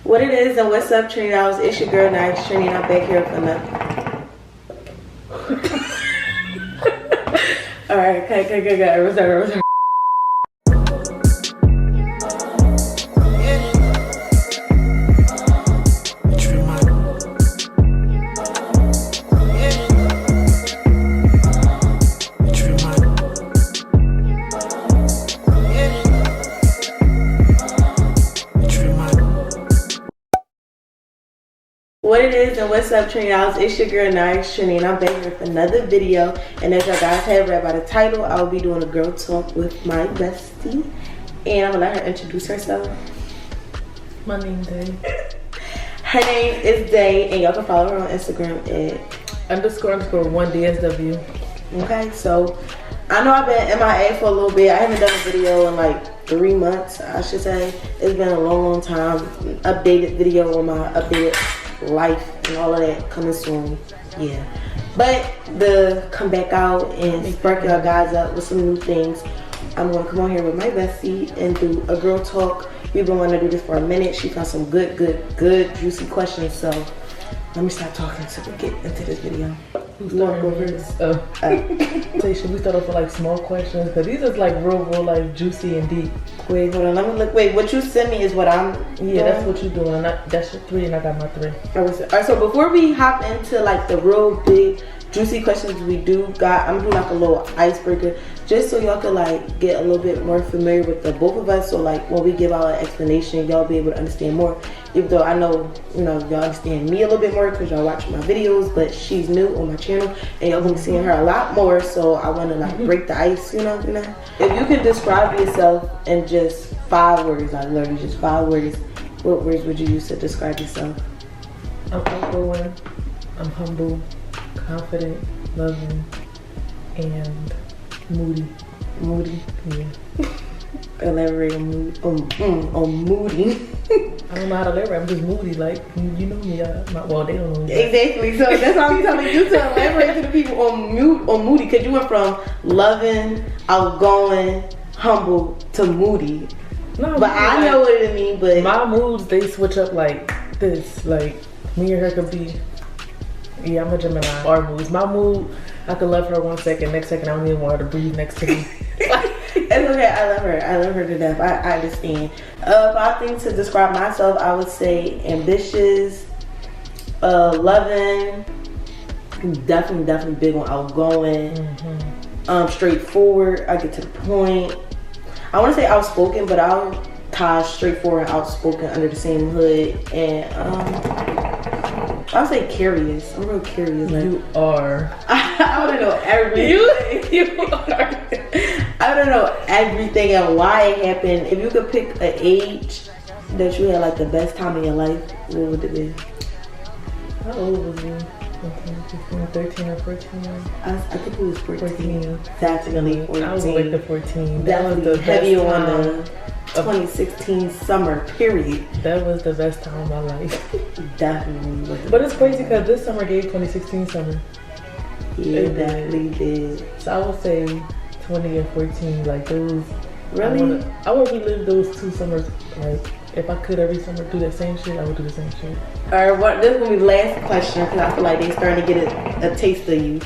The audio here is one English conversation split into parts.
What it is and what's up, Trini Dolls? It's your girl Naxtrini, and I'm back here for nothing. Alright, okay. Reserve. What it is and what's up, Trini Dolls? It's your girl Naxtrini, and I'm back here for another video. And as y'all guys have read by the title, I will be doing a girl talk with my bestie, and I'm gonna let her introduce herself. My name's Day. Her name is Day, and y'all can follow her on Instagram at __1DSW. Okay, so I know I've been MIA for a little bit. I haven't done a video in like 3 months, I should say. It's been a long time. Updated video on my updated life and all of that coming soon. Yeah, but to come back out and spark y'all guys up with some new things, I'm gonna come on here with my bestie and do a girl talk. We've been wanting to do this for a minute. She found some good juicy questions, so let me stop talking so we get into this video. Should we start off with like small questions? Because these are like real like juicy and deep. Wait, hold on, let me look. Wait, what you sent me is what I'm doing? Yeah, that's what you're doing. That's your 3 and I got my 3. Alright, so before we hop into like the real big juicy questions we do got, I'm gonna do like a little icebreaker just so y'all can like get a little bit more familiar with the both of us, so like when we give out an explanation, y'all be able to understand more. Even though I know, you know, y'all understand me a little bit more because y'all watch my videos, but she's new on my channel and y'all gonna be seeing her a lot more, so I want to like break the ice, you know. If you could describe yourself in just 5 words, like literally just 5 words, what words would you use to describe yourself? I'm outgoing, I'm humble, confident, loving, and moody. Moody? Yeah. Elaborate on moody. I don't know how to elaborate. I'm just moody. Like, you know me. Well, they don't know me. Exactly. So that's why I'm telling you to elaborate to the people on moody, because you went from loving, outgoing, humble to moody. No, but I know what it means. But my moods, they switch up like this. Like me and her could be. Yeah, I'm a Gemini. Our moods. My mood, I could love her 1 second. Next second, I don't even want her to breathe next to me. It's okay. I love her. I love her to death. I understand. If I think to describe myself, I would say ambitious, loving, definitely big on outgoing, straightforward. I get to the point. I want to say outspoken, but I'll tie straightforward and outspoken under the same hood. And I'll say curious. I'm real curious. Like, you are. I want to know everything. You are. I don't know everything and why it happened. If you could pick an age that you had like the best time in your life, what would it be? How old was you? 13 or 14? I think it was 14. Definitely 14. I was like the 14. That was the heavy on the 2016 summer period. That was the best time of my life. Definitely. But it's crazy because this summer gave 2016 summer. Yeah, it definitely did. So I would say 20 and 14, like those. Really? I would relive those 2 summers. Like if I could every summer do that same shit, I would do the same shit. Alright, well, this is gonna be the last question because I feel like they're starting to get a taste of you.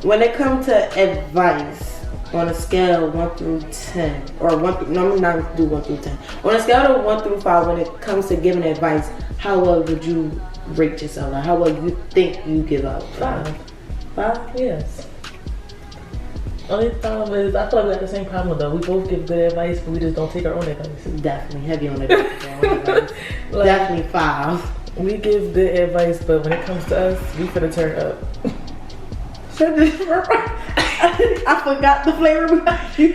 When it comes to advice on a scale of 1 through 10, or no, I'm not gonna do 1 through 10. On a scale of 1 through 5, when it comes to giving advice, how well would you rate yourself? Like, how well you think you give out? 5. 5? Yes. Only problem is, I feel like we got the same problem though. We both give good advice, but we just don't take our own advice. Definitely heavy on advice. Like, definitely 5. We give good advice, but when it comes to us, we finna turn up. I forgot the flavor behind you.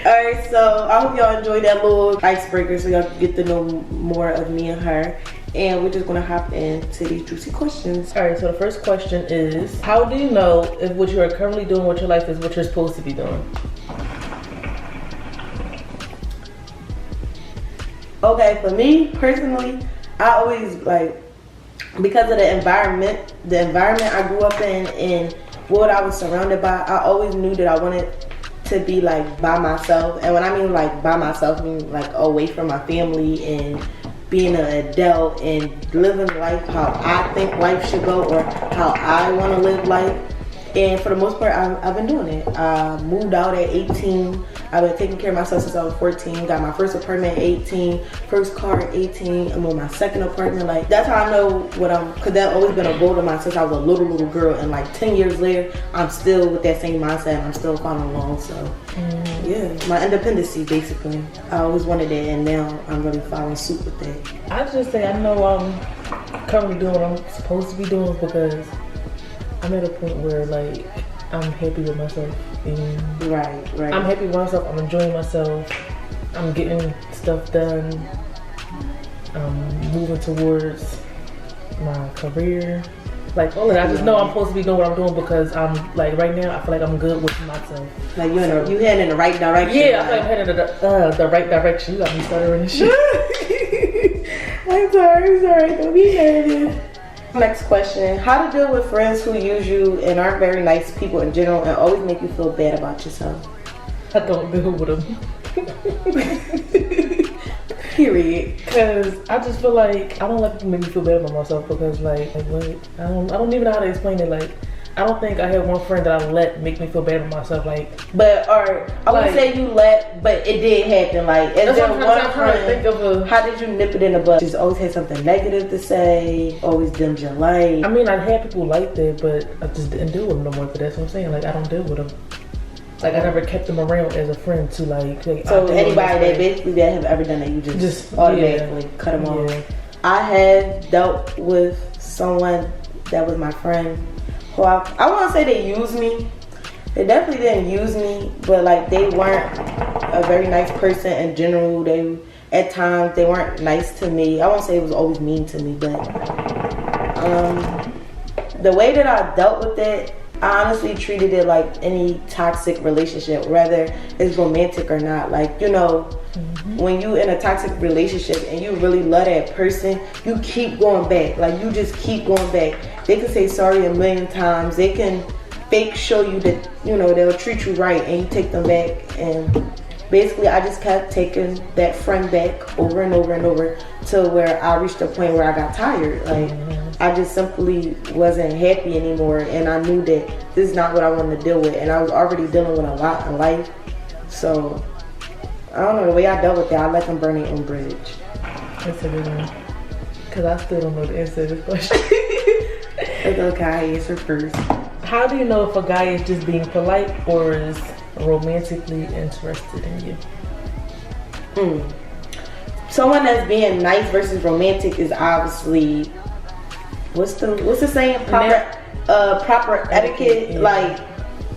Alright, so I hope y'all enjoyed that little icebreaker so y'all can get to know more of me and her. And we're just gonna hop into these juicy questions. Alright, so the first question is, how do you know if what you are currently doing with your life is what you're supposed to be doing? Okay, for me personally, I always like, because of the environment I grew up in and what I was surrounded by, I always knew that I wanted to be like by myself. And when I mean like by myself, I mean like away from my family and being an adult and living life how I think life should go or how I want to live life. And for the most part, I've been doing it. I moved out at 18. I've been taking care of myself since I was 14. Got my first apartment at 18. First car at 18. I'm on my second apartment. Like, that's how I know what I'm, because that's always been a goal of mine since I was a little girl. And like 10 years later, I'm still with that same mindset and I'm still following along. So, yeah, my independency, basically. I always wanted that, and now I'm really following suit with that. I just say I know I'm currently doing what I'm supposed to be doing because I'm at a point where like I'm happy with myself. And right. I'm happy with myself. I'm enjoying myself. I'm getting stuff done. I'm moving towards my career. Like all of that. I just know I'm supposed to be doing what I'm doing because I'm like right now. I feel like I'm good with myself. Like you heading in the right direction. Yeah, I feel like I'm heading in the right direction. You got me stuttering and shit. I'm sorry. Don't be nervous. Next question. How to deal with friends who use you and aren't very nice people in general and always make you feel bad about yourself? I don't deal with them. Period. Because I just feel like I don't let people make me feel bad about myself because like what? I don't even know how to explain it. Like I don't think I had one friend that I let make me feel bad about myself. Like, but or I wouldn't say you let, but it did happen. Like, is there one friend? How did you nip it in the bud? Just always had something negative to say. Always dimmed your light. I mean, I had people like that, but I just didn't deal with them no more. But that's what I'm saying. Like, I don't deal with them. Like, I never kept them around as a friend to like so anybody that basically that have ever done that, you just automatically cut them off. Yeah. I have dealt with someone that was my friend. Who I won't say they used me. They definitely didn't use me, but like they weren't a very nice person in general. They at times they weren't nice to me. I won't say it was always mean to me, but the way that I dealt with it, I honestly treated it like any toxic relationship, whether it's romantic or not. Like, you know, when you in a toxic relationship and you really love that person, you keep going back. Like, you just keep going back. They can say sorry a million times. They can fake show you that, you know, they'll treat you right and you take them back. And basically, I just kept taking that friend back over and over and over to where I reached a point where I got tired. Like, I just simply wasn't happy anymore, and I knew that this is not what I wanted to deal with, and I was already dealing with a lot in life. So, I don't know, the way I dealt with it, I let them burn their own bridge. That's a good one. Because I still don't know the answer to this question. It's okay, I answer first. How do you know if a guy is just being polite or is romantically interested in you? Someone that's being nice versus romantic is obviously what's the saying? Proper etiquette. Yeah.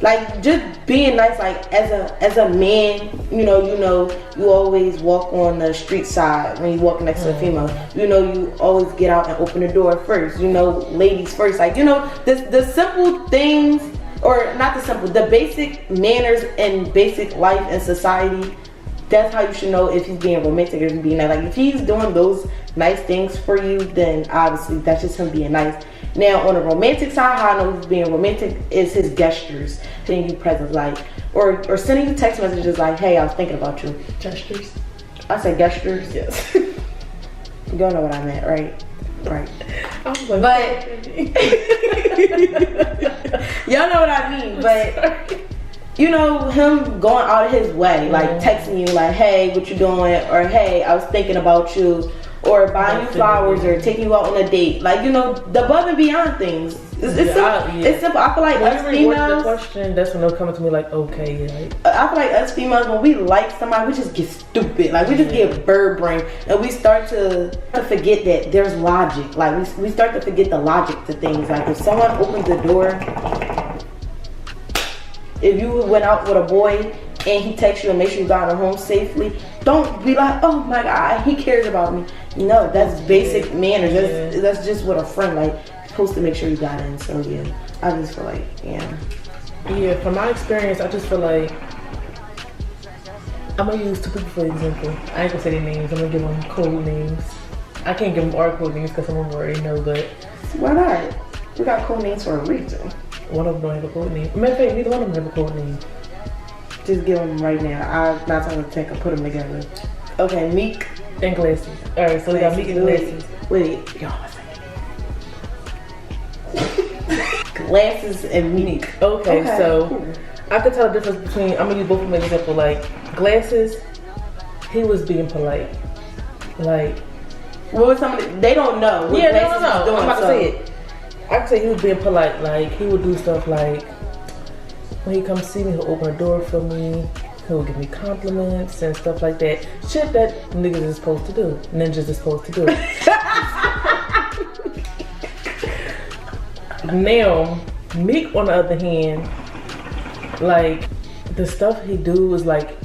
Like just being nice. Like as a man, you always walk on the street side when you walk next to a female. You always get out and open the door first. Ladies first. Like the simple things. Or not the simple, the basic manners and basic life and society. That's how you should know if he's being romantic or if he's being nice. Like if he's doing those nice things for you, then obviously that's just him being nice. Now on the romantic side, how I know he's being romantic is his gestures, sending you presents, like or sending you text messages like, "Hey, I was thinking about you." Gestures. I said gestures. Yes. You don't know what I meant, right? Right. I was like, but y'all know what I mean. But him going out of his way, like texting you, like, "Hey, what you doing?" Or, "Hey, I was thinking about you," or buying you flowers, or taking you out on a date. Like the above and beyond things. It's simple. I feel like when us females. The question, that's when they'll come to me like, okay, yeah. I feel like us females, when we like somebody, we just get stupid. Like we just get bird brain, and we start to forget that there's logic. Like we start to forget the logic to things. Like if someone opens the door, if you went out with a boy and he texts you and makes sure you got home safely, don't be like, "Oh my God, he cares about me." No, that's basic manners. That's just what a friend like. Supposed to make sure you got in. So yeah, I just feel like yeah, from my experience, I just feel like I'm gonna use two people for example. I ain't gonna say their names. I'm gonna give them code names. I can't give them our code names because some of them already know, but why not? We got code names for a reason. One of them don't have a code name. Matter of fact, neither one of them have a code name. Just give them right now. I'm not trying to take and put them together. Okay, Meek and glasses. All right, so we got Meek and glasses. Wait, y'all. Glasses and Meek. Okay, so cool. I could tell the difference between. I'm gonna use both of them as an example. Like glasses, he was being polite. Like, what was somebody? They don't know. Yeah, no. I'm about to say it. I could say he was being polite. Like he would do stuff like when he comes see me, he'll open a door for me. He'll give me compliments and stuff like that. Shit that niggas is supposed to do. Ninjas is supposed to do. Now, Meek on the other hand, like the stuff he do is like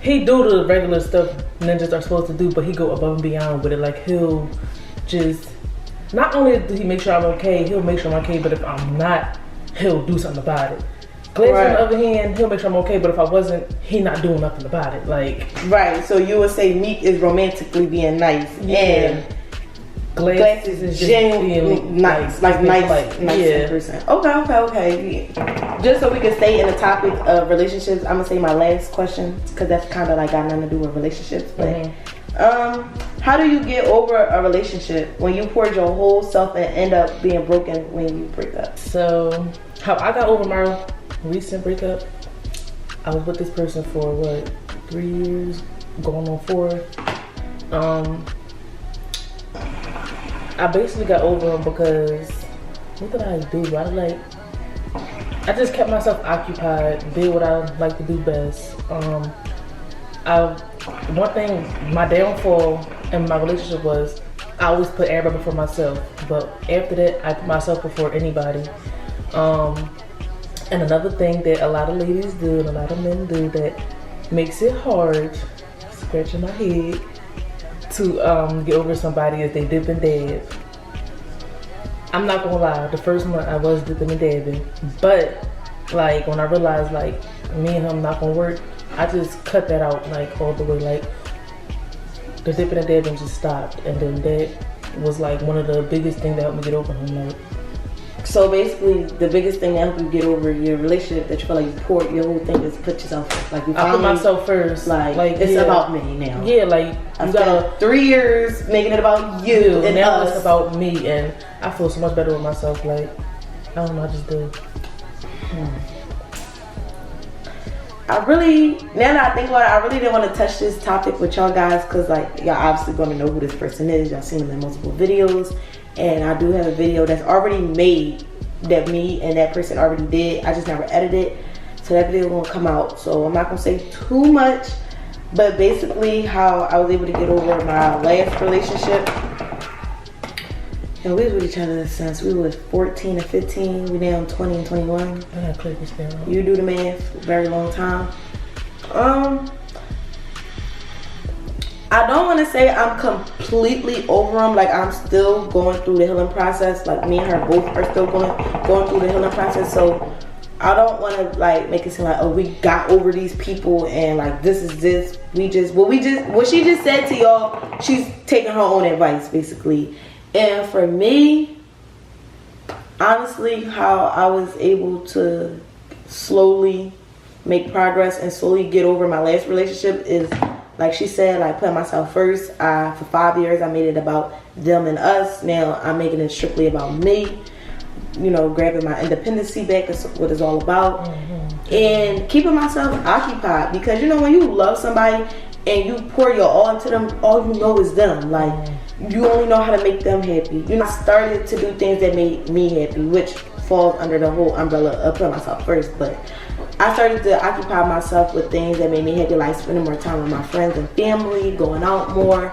he do the regular stuff ninjas are supposed to do, but he go above and beyond with it. Like he'll just not only do he make sure I'm okay, he'll make sure I'm okay, but if I'm not, he'll do something about it. Glass on the other hand, he'll make sure I'm okay, but if I wasn't, he not doing nothing about it. Like right, so you would say Meek is romantically being nice, and Glass is genuinely nice, like nice person. Okay. Just so we can stay in the topic of relationships, I'm gonna say my last question because that's kind of like got nothing to do with relationships. But how do you get over a relationship when you poured your whole self and end up being broken when you break up? So how I got over my recent breakup, I was with this person for what, 3 years, going on 4. I basically got over him because what did I do? I just kept myself occupied, did what I like to do best. One thing, my downfall in my relationship was I always put everybody before myself, but after that I put myself before anybody. And another thing that a lot of ladies do and a lot of men do that makes it hard, scratching my head, to get over somebody is they dip and dab. I'm not gonna lie, the first month I was dipping and dabbing, but like when I realized like me and him not gonna work, I just cut that out like all the way. Like the dipping and dabbing just stopped, and then that was like one of the biggest things that helped me get over him. Like, so basically, the biggest thing that helped you get over your relationship that you feel like you poured your whole thing is put yourself first. Like you I put myself first. Like it's about me now. Yeah, like you gotta 3 years making it about you, and now us. It's about me, and I feel so much better with myself. Like I don't know, I just do. Now that I think about it, I really didn't want to touch this topic with y'all guys because like y'all obviously gonna know who this person is. Y'all seen him in multiple videos. And I do have a video that's already made that me and that person already did. I just never edited it. So that video won't come out. So I'm not going to say too much. But basically how I was able to get over my last relationship. And we was with each other since we was 14 and 15. We now 20 and 21. I gotta click this down. You do the math. Very long time. I don't want to say I'm completely over him. Like I'm still going through the healing process. Like me and her both are still going through the healing process. So I don't want to like make it seem like, oh, we got over these people and like this is this. What she just said to y'all, she's taking her own advice basically. And for me, honestly, how I was able to slowly make progress and slowly get over my last relationship is, like she said, like putting myself first. For 5 years, I made it about them and us. Now I'm making it strictly about me. You know, grabbing my independency back is what it's all about. And keeping myself occupied. Because, you know, when you love somebody and you pour your all into them, all you know is them. Like, you only know how to make them happy. You know, I started to do things that made me happy, which falls under the whole umbrella of putting myself first. But I started to occupy myself with things that made me happy, like spending more time with my friends and family, going out more,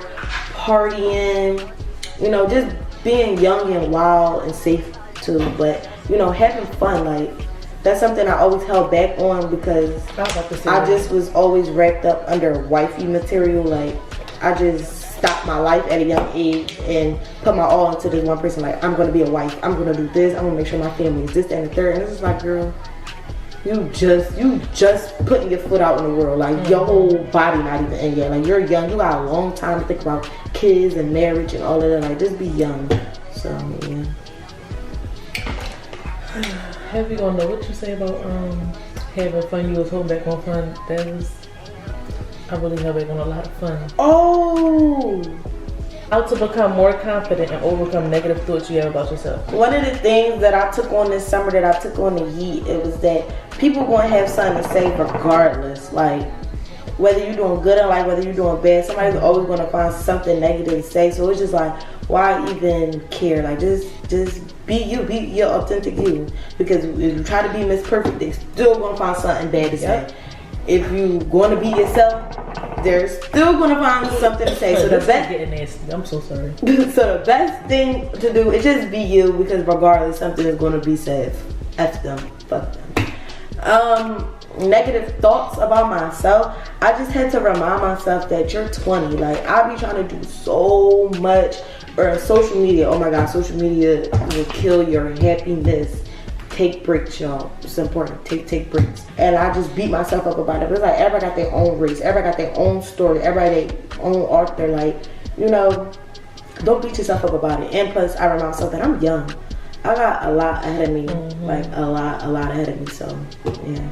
partying, you know, just being young and wild and safe too. But, you know, having fun, like, that's something I always held back on because I just was always wrapped up under wifey material. Like, I just stopped my life at a young age and put my all into this one person. Like, I'm going to be a wife. I'm going to do this. I'm going to make sure my family is this, that, and the third. And it's just like, girl, you just putting your foot out in the world. Like, your whole body not even in yet. Like, you're young. You got a long time to think about kids and marriage and all of that. Like, just be young. So, yeah. Heavy on what you say about having fun, you was holding back on fun. I really held back on a lot of fun. Oh! How to become more confident and overcome negative thoughts you have about yourself. One of the things that I took on this summer, that I took on the heat, it was that people gonna have something to say regardless. Like, whether you're doing good in life, whether you're doing bad, somebody's always gonna find something negative to say. So it's just like, why even care? Like, just be you, be your authentic you. Because if you try to be Miss Perfect, they're still gonna find something bad to say. If you gonna be yourself, they're still gonna find something to say. So the best, getting nasty. I'm so sorry. So the best thing to do is just be you, because regardless, something is gonna be said. F them, fuck them. Negative thoughts about myself. I just had to remind myself that you're 20. Like, I be trying to do so much. Or social media. Oh my God, social media will kill your happiness. Take breaks, y'all. It's important. Take breaks. And I just beat myself up about it. But it's like everybody got their own race. Everybody got their own story. Everybody their own author. Like, you know, don't beat yourself up about it. And plus, I remind myself that I'm young. I got a lot ahead of me. Like a lot ahead of me. So yeah.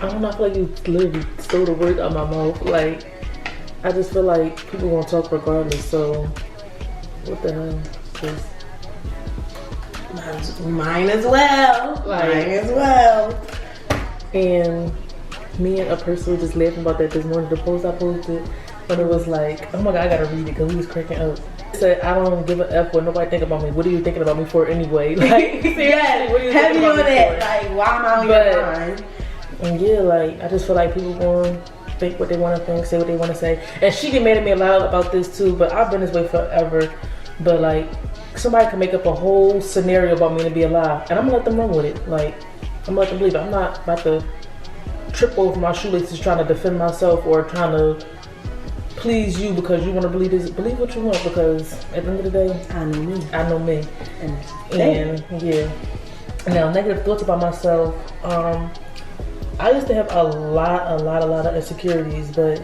I don't know. I feel like you literally stole the word out of my mouth. Like, I just feel like people gonna talk regardless. So what the hell? Mine as well. Like, mine as well. And me and a person were just laughing about that this morning. The post I posted, when it was like, oh my God, I gotta read it because we was cracking up. It said, I don't give a F what nobody think about me. What are you thinking about me for anyway? Like, yeah, what are you heavy thinking on about me that. for? Like, why am I on your mind? And yeah, like, I just feel like people gonna think what they want to think, say what they want to say. And she get mad at me a lot about this too, but I've been this way forever. But like, somebody can make up a whole scenario about me to be a lie, and I'm gonna let them run with it. Like, I'm gonna let them believe it. I'm not about to trip over my shoelaces trying to defend myself or trying to please you because you want to believe this. Believe what you want, because at the end of the day, I know me. I know me. And yeah. Now, negative thoughts about myself. I used to have a lot of insecurities, but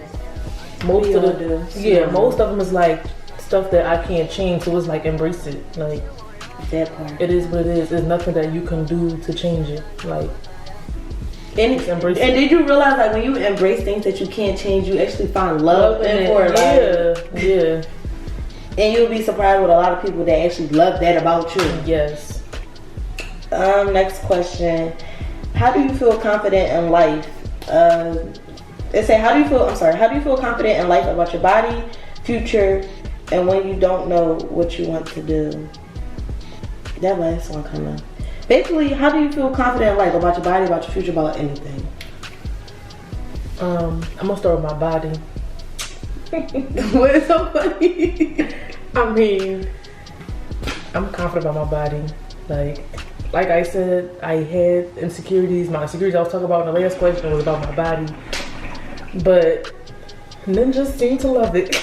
most of them is like stuff that I can't change. So it's like, embrace it. Like, that part. It is what it is. There's nothing that you can do to change it. Like, embrace it. And did you realize, like, when you embrace things that you can't change, you actually find love in it for it? Yeah. And you'll be surprised with a lot of people that actually love that about you. Yes. Next question. How do you feel confident in life? It say, how do you feel confident in life about your body, future, and when you don't know what you want to do? That last one kind of. Basically, how do you feel confident in life about your body, about your future, about anything? I'm gonna start with my body. What is so funny? I mean, I'm confident about my body. Like I said, I had insecurities. My insecurities I was talking about in the last question was about my body. But ninjas seem to love it.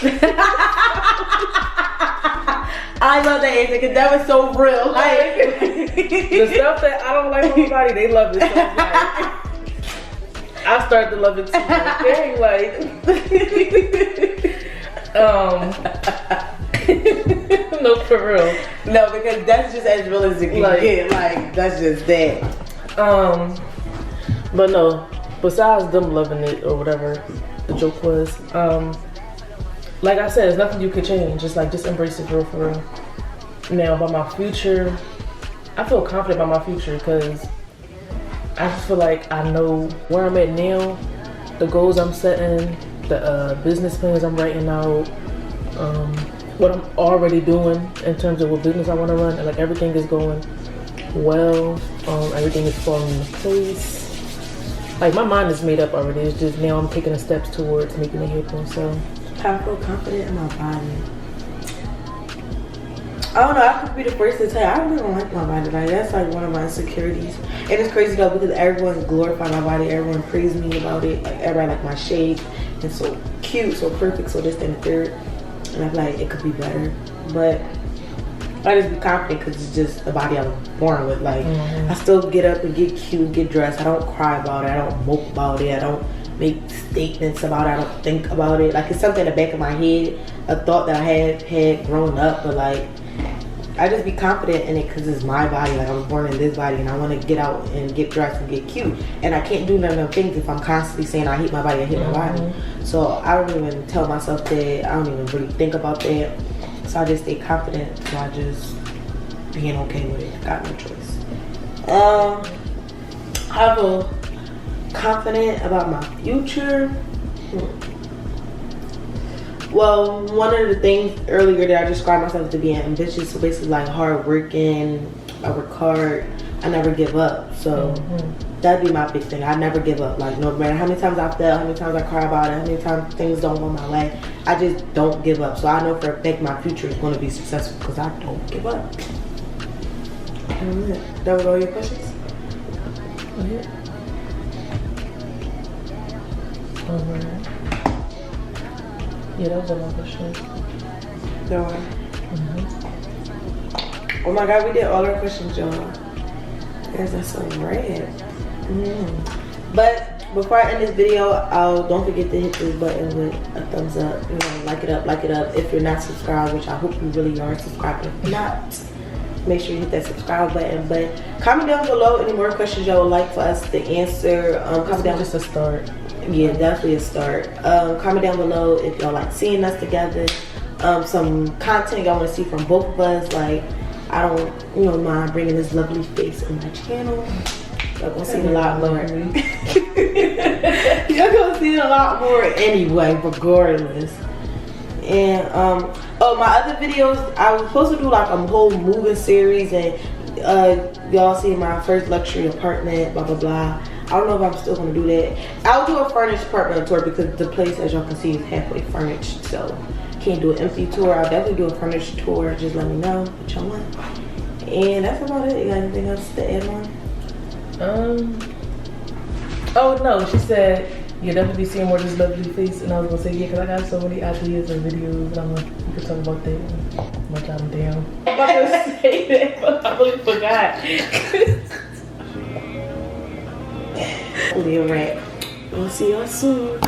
I love that answer because that was so real. Like, the stuff that I don't like about my body, they love it. So like, I started to love it too. No, for real. No, because that's just as real as it can get. Like, that's just that. But no, besides them loving it or whatever the joke was, like I said, there's nothing you can change. Just embrace it for real. Now, about my future, I feel confident about my future because I just feel like I know where I'm at now, the goals I'm setting, the business plans I'm writing out, what I'm already doing in terms of what business I want to run, and like everything is going well. Everything is falling into place. Like, my mind is made up already. It's just now I'm taking the steps towards making it happen. So I feel confident in my body. I don't know, I could be the first to tell you, I really don't like my body. Like, that's like one of my insecurities. And it's crazy though, because everyone glorifies my body, everyone praises me about it. Like, everybody like my shape, it's so cute, so perfect, so this and the third. And I feel like it could be better. But I just be confident because it's just the body I was born with. Like, I still get up and get cute, get dressed. I don't cry about it, I don't mope about it, I don't make statements about it, I don't think about it. Like, it's something in the back of my head, a thought that I had growing up, but like, just be confident in it because it's my body. Like I was born in this body, and I want to get out and get dressed and get cute. And I can't do none of them things if I'm constantly saying I hate my body, I hate my body. So I don't even tell myself that. I don't even really think about that. So I just stay confident. So I just being okay with it. Got no choice. I feel confident about my future. Well, one of the things earlier that I described myself to being ambitious, so basically like hard working, I work hard, I never give up. So that'd be my big thing. I never give up. Like no matter how many times I fail, how many times I cry about it, how many times things don't go my way, I just don't give up. So I know for a fact my future is going to be successful because I don't give up. That was all your questions? Yeah. Yeah, that was a lot of shit. No way. Oh my god, we did all our questions, y'all. That's so rad. But before I end this video, don't forget to hit this button with a thumbs up. You know, like it up. If you're not subscribed, which I hope you really are subscribed. If not, make sure you hit that subscribe button. But comment down below any more questions y'all would like for us to answer. Comment down. Just a start. Yeah, definitely a start. Comment down below if y'all like seeing us together. Some content y'all want to see from both of us. Like, I don't, mind bringing this lovely face on my channel. Y'all gonna see a lot more. Y'all gonna see a lot more anyway, regardless. And my other videos, I was supposed to do like a whole moving series, and y'all see my first luxury apartment, blah blah blah. I don't know if I'm still gonna do that. I'll do a furnished apartment tour because the place, as y'all can see, is halfway furnished, so can't do an empty tour. I'll definitely do a furnished tour. Just let me know what y'all want. And that's about it. You got anything else to add on? Oh no, she said you'll definitely be seeing more of this lovely face, and I was gonna say yeah, because I got so many ideas and videos, and we could talk about that. I'm gonna jot them down. I'm about to say that, but I really forgot. We'll see y'all soon.